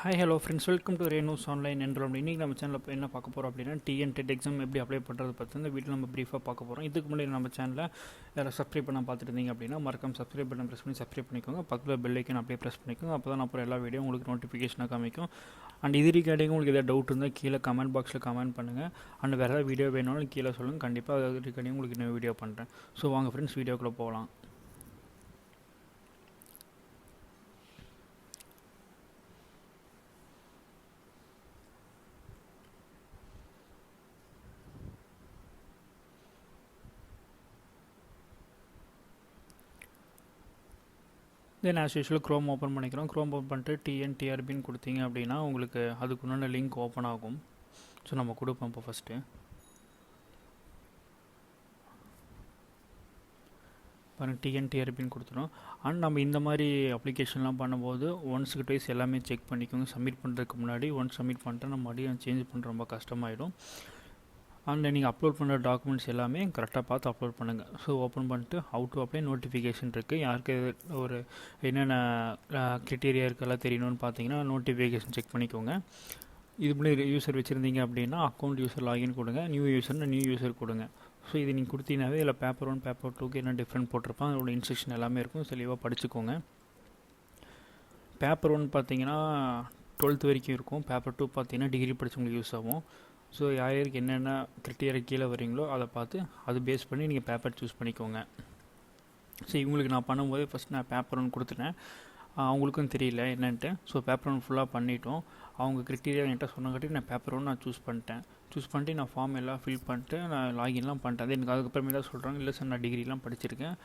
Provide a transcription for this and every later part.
Hi, hello friends, welcome to Renu's online enrollment. இன்றைக்கி நம்ம சேனலில் என்ன பார்க்க போகிறோம் அப்படின்னா TNTET எக்ஸாம் எப்படி அப்ளை பண்ணுறது பற்றி இந்த வீட்டில் நம்ம ப்ரீஃபாக பார்க்க போகிறோம். இதுக்கு முன்னாடி நம்ம சேனலில் யாரும் சப்ஸ்கிரைப் பண்ண பார்த்துருந்தீங்க அப்படின்னா மறக்காம சப்ஸ்கிரைப் பண்ண ப்ரெஸ் பண்ணி சப்ஸ்கிரைப் பண்ணிக்கோங்க. பக்கத்தில் பெல் ஐக்கன் அப்படியே ப்ரெஸ் பண்ணிக்கோங்க. அப்போ தான் அப்புறம் எல்லா வீடியோ உங்களுக்கு நோட்டிஃபிகேஷனாக காமிக்கும். அண்ட் இது ரிகார்டிங் உங்களுக்கு எதாவது டவுட் இருந்தால் கீழே கமெண்ட் பாக்ஸில் கமெண்ட் பண்ணுங்கள். அண்ட் வேறு ஏதாவது வீடியோ வேணும்னாலும் கீழே சொல்லுங்கள். கண்டிப்பாக அது ரிகார்டிங் உங்களுக்கு இன்னும் வீடியோ பண்ணுறேன். ஸோ வாங்க ஃப்ரெண்ட்ஸ் வீடியோக்குள்ளே போகலாம். தென் ஆஸ் யூஷுவல் க்ரோம் ஓப்பன் பண்ணிக்கிறோம். க்ரோம் ஓப்பன் பண்ணிட்டு TNTRBன்னு கொடுத்தீங்க அப்படின்னா உங்களுக்கு அதுக்கு உண்டான லிங்க் ஓப்பன் ஆகும். ஸோ நம்ம கொடுப்போம். இப்போ ஃபஸ்ட்டு பாருங்கள் TNTRBன்னு கொடுத்துரும். அண்ட் நம்ம இந்த மாதிரி அப்ளிகேஷன்லாம் பண்ணும்போது ஒன்ஸுக்கு ட்வைஸ் எல்லாமே செக் பண்ணிக்கோங்க. சப்மிட் பண்ணுறதுக்கு முன்னாடி ஒன்ஸ் சப்மிட் பண்ணிட்டு நம்ம மறுபடியும் சேஞ்ச் பண்ணுற ரொம்ப கஷ்டமாயிடும். அண்ட் நீங்கள் அப்லோட் பண்ணுற டாக்குமெண்ட்ஸ் எல்லாமே கரெக்டாக பார்த்து அப்லோட் பண்ணுங்கள். ஸோ ஓப்பன் பண்ணிட்டு ஹவு டு அப்ளை நோட்டிஃபிகேஷன் இருக்குது. யாருக்கு ஒரு என்னென்ன க்ரிட்டீரியா இருக்கெல்லாம் தெரியணும்னு பார்த்தீங்கன்னா நோட்டிஃபிகேஷன் செக் பண்ணிக்கோங்க. இது முன்னாடி யூசர் வச்சுருந்தீங்க அப்படின்னா அக்கௌண்ட் யூசர் லாகின் கொடுங்க. நியூ யூசர் கொடுங்க. ஸோ இது நீங்கள் கொடுத்தீங்கன்னாவே இதில் பேப்பர் 1 பேப்பர் 2க்கு என்ன டிஃப்ரெண்ட் போட்டிருப்பான். அதோட இன்ஸ்ட்ரக்ஷன் எல்லாமே இருக்கும். தெளிவாக படிச்சுக்கோங்க. பேப்பர் 1 பார்த்தீங்கன்னா 12th வரைக்கும் இருக்கும். பேப்பர் 2 பார்த்தீங்கன்னா டிகிரி படித்தவங்களுக்கு யூஸ் ஆகும். ஸோ யாருக்கு என்னென்ன க்ரிட்டீரியா கீழே வரீங்களோ அதை பார்த்து அது பேஸ் பண்ணி நீங்கள் பேப்பர் சூஸ் பண்ணிக்கோங்க. ஸோ இவங்களுக்கு நான் பண்ணும்போது ஃபஸ்ட் நான் பேப்பர் 1 கொடுத்துட்டேன். அவங்களுக்கும் தெரியல என்னென்ட்டு. ஸோ பேப்பர் 1 ஃபுல்லாக பண்ணிட்டோம். அவங்க க்ரிட்டீரியா என்கிட்ட சொன்னங்காட்டி நான் பேப்பர் 1 நான் சூஸ் பண்ணிட்டு நான் ஃபார்ம் எல்லாம் ஃபில் பண்ணிட்டு நான் லாகின்லாம் பண்ணிட்டேன். அது எனக்கு அதுக்கப்புறமே தான் சொல்கிறாங்க, இல்லை சார் நான் டிகிரிலாம் படிச்சிருக்கேன்,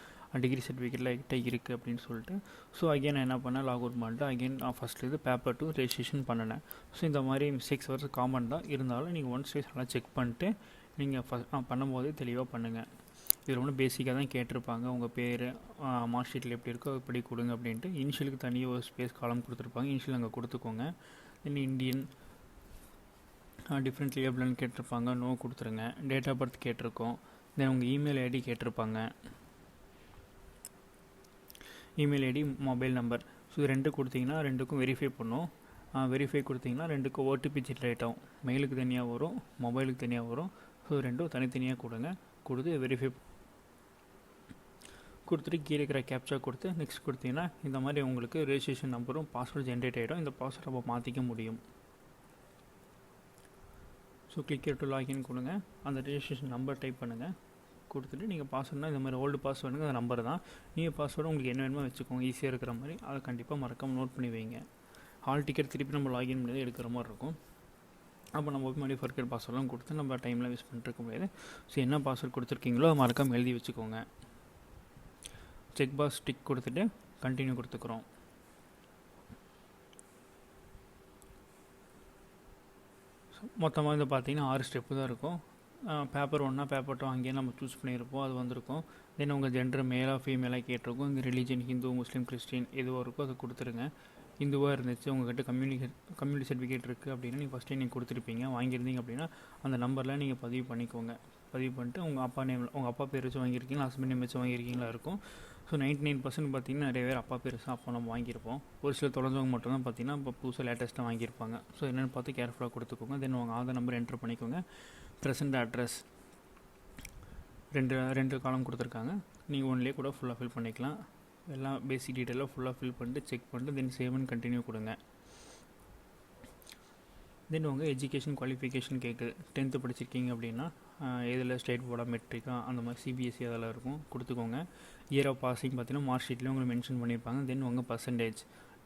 டிகிரி சர்டிஃபிகேட்லாம் என்கிட்ட இருக்குது அப்படின்னு சொல்லிட்டு. ஸோ அகைன் நான் என்ன பண்ணேன், லாக் அவுட் பண்ணிட்டு அகைன் நான் ஃபஸ்ட்டு இது பேப்பர் 2 ரெஜிஸ்ட்ரேஷன் பண்ணினேன். ஸோ இந்த மாதிரி மிஸ்டேக்ஸ் வரது காமன் தான். இருந்தாலும் நீங்கள் ஒன்ஸ் நல்லா செக் பண்ணிட்டு நீங்கள் பண்ணும்போதே தெளிவாக பண்ணுங்கள். இதில் ஒன்றும் பேசிக்காக தான் கேட்டிருப்பாங்க. உங்கள் பேர் மார்க் ஷீட்டில் எப்படி இருக்கோ எப்படி கொடுங்க அப்படின்ட்டு. இனிஷியலுக்கு தனியாக ஒரு ஸ்பேஸ் காலம் கொடுத்துருப்பாங்க. இனிஷியல் அங்கே கொடுத்துக்கோங்க. தென் இந்தியன் டிஃப்ரெண்ட் லேபிள்னு கேட்டிருப்பாங்க. நோ கொடுத்துருங்க. டேட் ஆஃப் பர்த் கேட்டிருக்கோம். தென் உங்கள் இமெயில் ஐடி கேட்டிருப்பாங்க. Email ID, mobile number. So இது 2 கொடுத்தீங்கன்னா 2க்கும் வெரிஃபை பண்ணும். வெரிஃபை கொடுத்தீங்கன்னா 2க்கும் ஓடிபி ஜென்ரேட் ஆகும். மெயிலுக்கு தனியாக வரும், மொபைலுக்கு தனியாக வரும். ஸோ 2ம் தனித்தனியாக கொடுங்க. கொடுத்து வெரிஃபை கொடுத்துட்டு கீழே இருக்கிற கேப்சா கொடுத்து நெக்ஸ்ட் கொடுத்தீங்கன்னா இந்த மாதிரி உங்களுக்கு ரெஜிஸ்ட்ரேஷன் நம்பரும் பாஸ்வேர்டு ஜென்ரேட் ஆகிடும். இந்த பாஸ்வேர்டு நம்ம மாற்றிக்க முடியும். ஸோ கிளிக் டு லாகின் கொடுங்க. அந்த ரெஜிஸ்ட்ரேஷன் நம்பர் டைப் பண்ணுங்கள். கொடுத்துட்டு நீங்கள் பாஸ்வேர்டுனா இந்த மாதிரி ஓல்டு பாஸ்வேர்டுங்க அந்த நம்பர் தான். நியூ பாஸ்வேர்டு உங்களுக்கு என்ன வேணுமோ வச்சுக்கோங்க. ஈஸியாக இருக்கிற மாதிரி அதை கண்டிப்பாக மறக்காமல் நோட் பண்ணி வைங்க. ஹால் டிக்கெட் திருப்பி நம்ம லாகின் பண்ணி எடுக்கிற மாதிரி இருக்கும். அப்போ நம்ம மறுபடியும் ஃபர்கெட் பாஸ்வேர்டெலாம் கொடுத்து நம்ம டைமில் வேஸ்ட் பண்ணிருக்க முடியாது. ஸோ என்ன பாஸ்வேர்டு கொடுத்துருக்கீங்களோ அதை மறக்காமல் எழுதி வச்சுக்கோங்க. செக் பாக்ஸ் டிக் கொடுத்துட்டு கண்டினியூ கொடுத்துக்கிறோம். மொத்தமாக வந்து பார்த்தீங்கன்னா 6 ஸ்டெப்பு தான் இருக்கும். பேப்பர் 1 பேப்பர் 2 அங்கேயே நம்ம சூஸ் பண்ணியிருப்போம், அது வந்திருக்கும். தென் உங்கள் ஜெண்டர் மேலாக ஃபீமேலாக கேட்டிருக்கும். இங்கே ரிலீஜன் ஹிந்து, முஸ்லீம், கிறிஸ்டின் எதுவாக இருக்கோ அதை கொடுத்துருங்க. இந்துவாக இருந்துச்சு, உங்கள்கிட்ட கம்யூனிட்டி சர்டிஃபிகேட் இருக்குது அப்படின்னா நீங்கள் ஃபஸ்ட்டே நீங்கள் கொடுத்துருப்பீங்க. வாங்கியிருந்தீங்க அப்படின்னா அந்த நம்பரில் நீங்கள் பதிவு பண்ணிக்கோங்க. பதிவு பண்ணிட்டு உங்கள் அப்பா நேமில் உங்கள் அப்பா பேர் வச்சு வாங்கியிருக்கீங்களா, ஹஸ்பண்ட் நேம் வச்சு வாங்கியிருக்கீங்களா இருக்கும். ஸோ 99% பார்த்திங்கன்னா நிறைய பேர் அப்பா பேர் வச்சு அப்பா நம்ம வாங்கியிருப்போம். ஒரு சில தொடர்ந்தவங்க மட்டும் தான் பார்த்திங்கன்னா இப்போ புதுசாக லேட்டஸ்ட்டாக வாங்கியிருப்பாங்க. ஸோ என்னென்னு பார்த்து கேர்ஃபுல்லாக கொடுத்துக்கோங்க. தென் உங்கள் ஆதார் நம்பர் என்ட்ரு பண்ணிக்கோங்க. ப்ரெசென்ட் அட்ரஸ் ரெண்டு காலம் கொடுத்துருக்காங்க. நீங்கள் ஒன்லேயே கூட ஃபுல்லாக ஃபில் பண்ணிக்கலாம். எல்லாம் பேசிக் டீட்டெயிலாக ஃபுல்லாக ஃபில் பண்ணிட்டு செக் பண்ணிட்டு தென் சேவ் அண்ட் கண்டினியூ கொடுங்க. தென் உங்கள் எஜுகேஷன் குவாலிஃபிகேஷன் கேட்குது. 10th படிச்சிருக்கீங்க அப்படின்னா இதில் ஸ்டேட் போர்டாக மெட்ரிக்கா அந்த மாதிரி சிபிஎஸ்சி அதெல்லாம் இருக்கும், கொடுத்துக்கோங்க. இயர் ஆஃப் பாசிங் பார்த்தீங்கன்னா மார்க் ஷீட்லேயும் உங்களுக்கு மென்ஷன் பண்ணியிருப்பாங்க. தென் உங்கள் பர்சன்டேஜ்.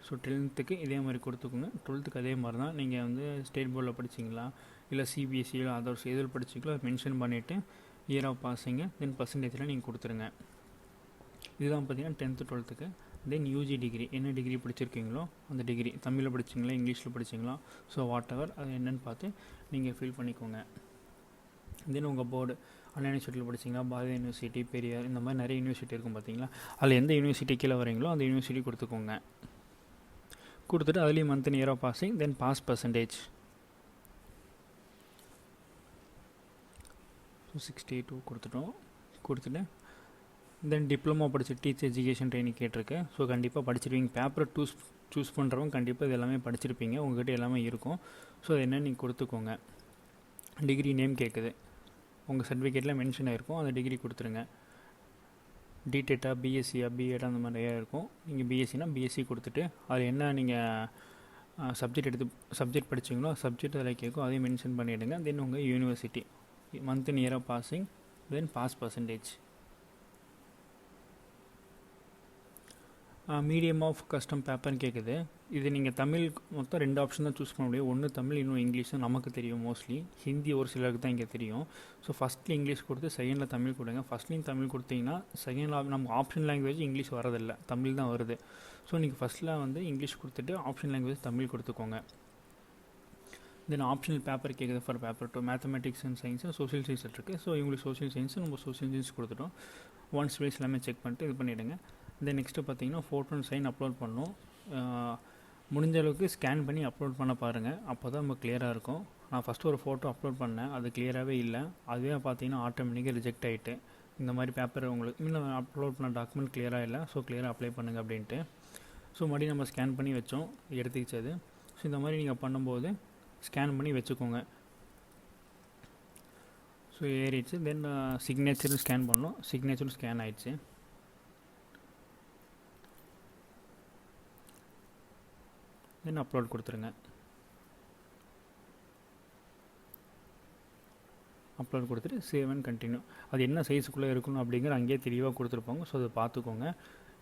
ஸோ 10th அதே மாதிரி கொடுத்துக்கோங்க. 12th அதே மாதிரி தான். நீங்கள் வந்து ஸ்டேட் போர்டில் படிச்சிங்களா இல்லை சிபிஎஸ்சியில் அதர்ஸ் எதில் படிச்சிங்களோ அதை மென்ஷன் பண்ணிவிட்டு இயர் ஆஃப் பாசிங்கு தென் பர்சன்டேஜில் நீங்கள் கொடுத்துருங்க. இதுதான் பார்த்தீங்கன்னா 10th 12th. தென் யூஜி டிகிரி, என்ன டிகிரி படிச்சிருக்கீங்களோ அந்த டிகிரி தமிழில் படிச்சிங்களா இங்கிலீஷில் படிச்சிங்களா, ஸோ வாட் எவர் அது என்னென்னு பார்த்து நீங்கள் ஃபில் பண்ணிக்கோங்க. தென் உங்கள் போர்டு அண்ணா யூனிவர்சிட்டியில் படிச்சிங்களா, பாரதிய யூனிவர்சிட்டி, பெரியார் இந்த மாதிரி நிறைய யூனிவர்சிட்டி இருக்கும் பார்த்தீங்களா, அதில் எந்த யூனிவர்சிட்டி கீழே வரீங்களோ அந்த யூனிவர்சிட்டி கொடுத்துக்கோங்க. கொடுத்துட்டு அதுலேயும் month year of passing then pass percentage. So 62 கொடுத்துட்டோம். கொடுத்துட்டு தென் டிப்ளமோ படிச்சு டீச்சர் எஜுகேஷன் ட்ரைனிங் கேட்டிருக்கு. ஸோ கண்டிப்பாக படிச்சிருவீங்க. பேப்பரை சூஸ் பண்ணுறவங்க கண்டிப்பாக இது எல்லாமே படிச்சிருப்பீங்க, உங்கள்கிட்ட எல்லாமே இருக்கும். ஸோ அது என்னென்னு நீங்கள் கொடுத்துக்கோங்க. டிகிரி நேம் கேட்குது, உங்கள் சர்டிஃபிகேட்டில் மென்ஷன் ஆகிருக்கும், அந்த டிகிரி கொடுத்துருங்க. டிடெட்டா, பிஎஸ்சியா, பிஎட் அந்த மாதிரி நிறையா இருக்கும். நீங்கள் பிஎஸ்சினா பிஎஸ்சி கொடுத்துட்டு அது என்ன நீங்கள் சப்ஜெக்ட் படிச்சிங்களோ சப்ஜெக்ட் அதில் கேட்கும், அதையும் மென்ஷன் பண்ணிவிடுங்க. தென் உங்கள் university, month and year of passing, then pass percentage. Medium of custom பேப்பர்னு கேட்குது. இது நீங்கள் தமிழ் மொத்தம் 2 ஆப்ஷன் தான் சூஸ் பண்ண முடியும். ஒன்று தமிழ், இன்னும் இங்கிலீஷ் தான் நமக்கு தெரியும் மோஸ்ட்லி. ஹிந்தி ஒரு சிலருக்கு தான் இங்கே தெரியும். ஸோ ஃபஸ்ட்டில் இங்கிலீஷ் கொடுத்து செகண்டில் தமிழ் கொடுங்க. ஃபஸ்ட்லேயும் தமிழ் கொடுத்தீங்கன்னா செகண்டில் நமக்கு ஆப்ஷன் லாங்குவேஜ் இங்கிலீஷ் வரதில்லை, தமிழ் தான் வருது. ஸோ நீங்கள் ஃபஸ்ட்டில் வந்து இங்கிலீஷ் கொடுத்துட்டு ஆப்ஷன் லாங்குவேஜ் தமிழ் கொடுத்துக்கோங்க. தென் ஆப்ஷனல் பேப்பர் கேட்குது for paper 2 mathematics and science, social science இருக்குது. ஸோ இவங்களுக்கு சோஷியல் சயின்ஸு நம்ம சோஷியல் சயின்ஸ் கொடுத்துட்டோம். ஒன்ஸ் வைஸ் எல்லாமே செக் பண்ணிட்டு இது பண்ணிவிடுங்க. தென் நெக்ஸ்ட்டு பார்த்தீங்கன்னா ஃபோட்டோ அண்ட் சைன் அப்லோட் பண்ணணும். முடிஞ்ச அளவுக்கு ஸ்கேன் பண்ணி அப்லோட் பண்ண பாருங்கள், அப்போ தான் நம்ம கிளியராக இருக்கும். நான் ஃபஸ்ட்டு ஒரு ஃபோட்டோ அப்லோட் பண்ணேன், அது கிளியராகவே இல்லை. அதுவே பார்த்தீங்கன்னா ஆட்டோமேட்டிக்காக ரிஜெக்ட் ஆகிட்டு. இந்த மாதிரி பேப்பர் உங்களுக்கு இன்னும் அப்லோட் பண்ண டாக்குமெண்ட் கிளியராக இல்லை, ஸோ கிளியராக அப்ளை பண்ணுங்கள் அப்படின்ட்டு. ஸோ மறுபடியும் நம்ம ஸ்கேன் பண்ணி வச்சோம், எடுத்துக்கிச்சது. ஸோ இந்த மாதிரி நீங்கள் பண்ணும்போது ஸ்கேன் பண்ணி வச்சுக்கோங்க. ஸோ ஏறிடுச்சு. தென் சிக்னேச்சரும் ஸ்கேன் பண்ணோம், சிக்னேச்சரும் ஸ்கேன் ஆயிடுச்சு. தென் அப்லோட் கொடுத்துருங்க. அப்லோட் கொடுத்துட்டு சேவ் அண்ட் கண்டினியூ. அது என்ன சைஸுக்குள்ளே இருக்கணும் அப்படிங்கிற அங்கேயே தெளிவாக கொடுத்துருப்பாங்க. ஸோ அதை பார்த்துக்கோங்க.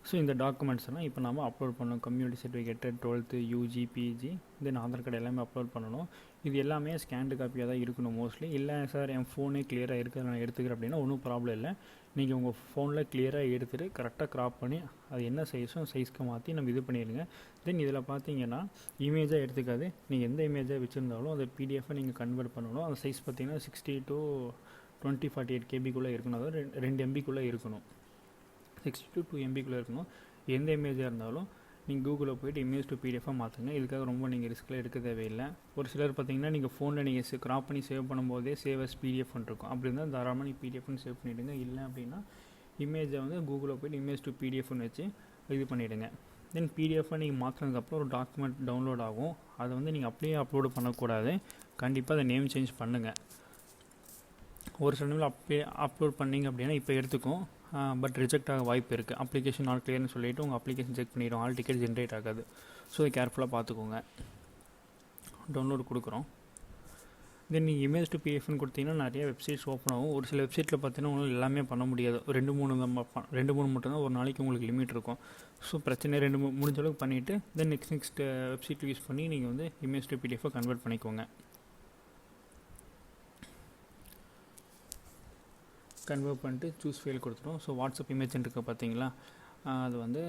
ஸோ இந்த டாக்குமெண்ட்ஸ் எல்லாம் இப்போ நம்ம அப்லோட் பண்ணணும். Community certificate, 12th, UG, PG, then Aadhaar card எல்லாமே அப்லோட் பண்ணணும். இது எல்லாமே ஸ்கேன்டு காப்பியாக தான் இருக்கணும் மோஸ்ட்லி. இல்லை சார் என் ஃபோனே கிளியராக இருக்குது நான் எடுத்துக்கிறேன் அப்படின்னா ஒன்றும் ப்ராப்ளம் இல்லை. நீங்கள் உங்கள் ஃபோனில் கிளியராக எடுத்துகிட்டு கரெக்டாக க்ராப் பண்ணி அது என்ன சைஸோ சைஸ்க்கு மாற்றி நம்ம இது பண்ணிடுங்க. தென் இதில் பார்த்தீங்கன்னா இமேஜாக எடுத்துக்காது, நீங்கள் எந்த இமேஜாக வச்சுருந்தாலும் அதை பிடிஎஃபாக நீங்கள் கன்வெர்ட் பண்ணணும். அந்த சைஸ் பார்த்தீங்கன்னா 60 to 2048 கேபிக்குள்ளே இருக்கணும், அதாவது 2 MBக்குள்ளே இருக்கணும். 60 to 2 MBக்குள்ளே இருக்கணும். எந்த இமேஜாக இருந்தாலும் நீங்கள் கூகுளில் போய்ட்டு இமேஜ் டு பிடிஎஃபாக மாற்றுங்க. இதுக்காக ரொம்ப நீங்கள் ரிஸ்கில் எடுக்க தேவையில்லை. ஒரு சிலர் பார்த்தீங்கன்னா நீங்கள் ஃபோனில் நீங்கள் க்ராப் பண்ணி சேவ் பண்ணும்போதே சேவ் அஸ் பிடிஎஃப்னு இருக்கும். அப்படி இருந்தால் தாராளமாக நீங்கள் பிடிஎஃப்னு சேவ் பண்ணிவிடுங்க. இல்லை அப்படின்னா இமேஜை வந்து கூகுளில் போய்ட்டு இமேஜ் டு பிடிஎஃப்னு வச்சு இது பண்ணிவிடுங்க. தென் பிடிஎஃபாக நீங்கள் மாற்றினதுக்கப்புறம் ஒரு டாக்குமெண்ட் டவுன்லோட் ஆகும். அதை வந்து நீங்கள் அப்படியே அப்லோடு பண்ணக்கூடாது, கண்டிப்பாக அதை நேம் சேஞ்ச் பண்ணுங்கள். ஒரு சில நேரம் அப்படியே அப்லோட் பண்ணிங்க அப்படின்னா இப்போ எடுத்துக்கும், பட் ரிஜெக்ட் ஆக வாய்ப்பு இருக்குது. அப்ளிகேஷன் நாட் கிளியர்னு சொல்லிவிட்டு உங்கள் அப்ளிகேஷன் செக் பண்ணிடும், ஆல் டிக்கெட் ஜென்ரேட் ஆகாது. ஸோ அதை கேர்ஃபுல்லாக பார்த்துக்கோங்க. டவுன்லோடு கொடுக்குறோம். தென் நீங்கள் இமேஜ் டு பிடிஎஃப்னு கொடுத்தீங்கன்னா நிறைய வெப்சைட்ஸ் ஓப்பன் ஆகும். ஒரு சில வெப்சைட்டில் பார்த்தீங்கன்னா உங்களால் எல்லாமே பண்ண முடியாது. 2-3 மட்டும்தான் ஒரு நாளைக்கு உங்களுக்கு லிமிட் இருக்கும். ஸோ பிரச்சனை 2 முடிஞ்ச அளவுக்கு பண்ணிவிட்டு தென் நெக்ஸ்ட் வெப்சைட் யூஸ் பண்ணி நீங்கள் வந்து இமேஜ் டு பிடிஎஃபாக கன்வெர்ட் பண்ணிக்கோங்க. கன்வெர்ட் பண்ணிட்டு சூஸ் ஃபைல் கொடுத்துரும். ஸோ வாட்ஸ்அப் இமேஜ் இருக்குது பார்த்தீங்களா, அது வந்து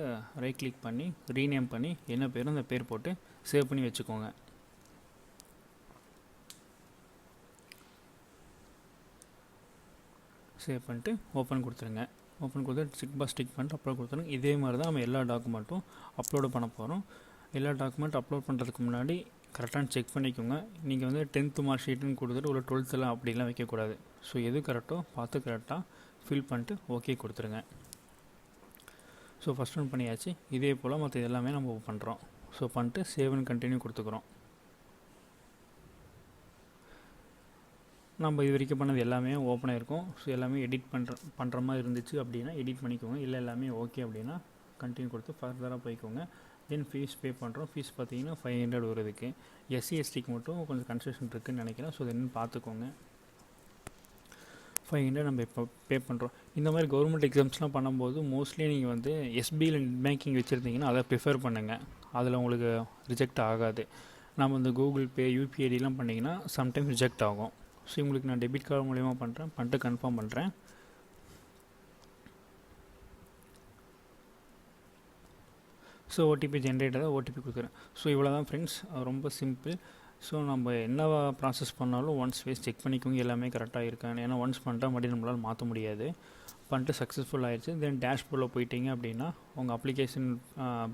ரைட் கிளிக் பண்ணி ரீநேம் பண்ணி என்ன பேரும் அந்த பேர் போட்டு சேவ் பண்ணி வச்சுக்கோங்க. சேவ் பண்ணிட்டு ஓப்பன் கொடுத்துருங்க. ஓப்பன் கொடுத்து டிக் பண்ணிட்டு அப்லோட் கொடுத்துருங்க. இதே மாதிரி தான் நம்ம எல்லா டாக்குமெண்ட்டும் அப்லோடு பண்ண போகிறோம். எல்லா டாக்குமெண்ட் அப்லோட் பண்ணுறதுக்கு முன்னாடி கரெக்டாக செக் பண்ணிக்கோங்க. நீங்கள் வந்து 10th மார்க் ஷீட்டுன்னு கொடுத்துட்டு ஒரு 12th அப்படிலாம் வைக்கக்கூடாது. ஸோ எது கரெக்டோ பார்த்து கரெக்டாக ஃபில் பண்ணிட்டு ஓகே கொடுத்துருங்க. ஸோ ஃபஸ்ட் ஒன் பண்ணியாச்சு. இதே போல் மற்ற எல்லாமே நம்ம பண்ணுறோம். ஸோ பண்ணிட்டு சேவ் அண்ட் கண்டினியூ கொடுத்துக்குறோம். நம்ம இது வரைக்கும் பண்ணது எல்லாமே ஓப்பன் ஆகிருக்கும். ஸோ எல்லாமே எடிட் பண்ணுற மாதிரி இருந்துச்சு அப்படின்னா எடிட் பண்ணிக்கோங்க. இல்லை எல்லாமே ஓகே அப்படின்னா கண்டினியூ கொடுத்து ஃபர்தராக போய்க்கோங்க. தென் ஃபீஸ் பே பண்ணுறோம். ஃபீஸ் பார்த்தீங்கன்னா 500 வருதுக்கு. SC/STக்கு மட்டும் கொஞ்சம் கன்செஷன் இருக்குதுன்னு நினைக்கிறேன். ஸோ என்னன்னு பார்த்துக்கோங்க. 500 நம்ம இப்போ பே பண்ணுறோம். இந்த மாதிரி கவர்மெண்ட் எக்ஸாம்ஸ்லாம் பண்ணும்போது மோஸ்ட்லி நீங்கள் வந்து SBIயில் நெட் பேங்கிங் வச்சுருந்தீங்கன்னா அதை ப்ரிஃபர் பண்ணுங்கள். அதில் உங்களுக்கு ரிஜெக்ட் ஆகாது. நம்ம இந்த கூகுள் பே, UPIலாம் பண்ணிங்கன்னா சம்டைம்ஸ் ரிஜெக்ட் ஆகும். ஸோ உங்களுக்கு நான் டெபிட் கார்டு மூலிமா பண்ணிட்டு கன்ஃபார்ம் பண்ணுறேன். ஸோ ஓடிபி ஜென்ரேட் ஆகுது, ஓடிபி கொடுக்குறேன். ஸோ இவ்வளோ தான் ஃப்ரெண்ட்ஸ், ரொம்ப சிம்பிள். ஸோ நம்ம என்ன ப்ராசஸ் பண்ணாலும் ஒன்ஸ் வைஸ் செக் பண்ணிக்கோங்க எல்லாமே கரெக்டாக இருக்கான்னு. ஏன்னா ஒன்ஸ் பண்ணிட்டா மறுபடியும் நம்மளால் மாற்ற முடியாது. பண்ணிட்டு சக்ஸஸ்ஃபுல் ஆகிடுச்சு. தென் டேஷ்போர்டில் போயிட்டீங்க அப்படின்னா உங்கள் அப்ளிகேஷன்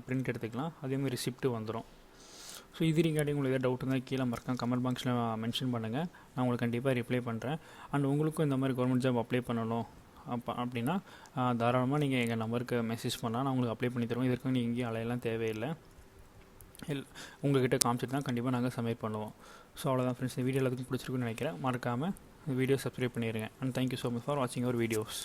பிரிண்ட் எடுத்துக்கலாம். அதேமாதிரி ரிசிப்ட்டு வந்துடும். ஸோ இது ரிகார்டிங் உங்களுக்கு எதாவது டவுட் இருந்தால் கீழே மறக்காம கமெண்ட் பாக்ஸில் மென்ஷன் பண்ணுங்கள். நான் உங்களுக்கு கண்டிப்பாக ரிப்ளை பண்ணுறேன். அண்ட் உங்களுக்கும் இந்த மாதிரி கவர்மெண்ட் ஜாப் அப்ளை பண்ணணும் அப்படின்னா தாராளமாக நீங்கள் எங்கள் நம்பருக்கு மெசேஜ் பண்ணால் நான் உங்களுக்கு அப்ளை பண்ணி தருவோம். இதற்கு நீங்கள் எங்கேயும் அலையெல்லாம் தேவையில்லை. உங்கள்கிட்ட காமிச்சிட்டு தான் கண்டிப்பாக நாங்கள் சப்மிட் பண்ணுவோம். ஸோ அவ்வளோதான் ஃப்ரெண்ட்ஸ், இந்த வீடியோ எல்லாத்துக்கும் பிடிச்சிருக்குன்னு நினைக்கிறேன். மறக்காமல் இந்த வீடியோ சப்ஸ்கிரைப் பண்ணிடுங்க. And thank you so much for வாட்சிங் அவர் வீடியோஸ்.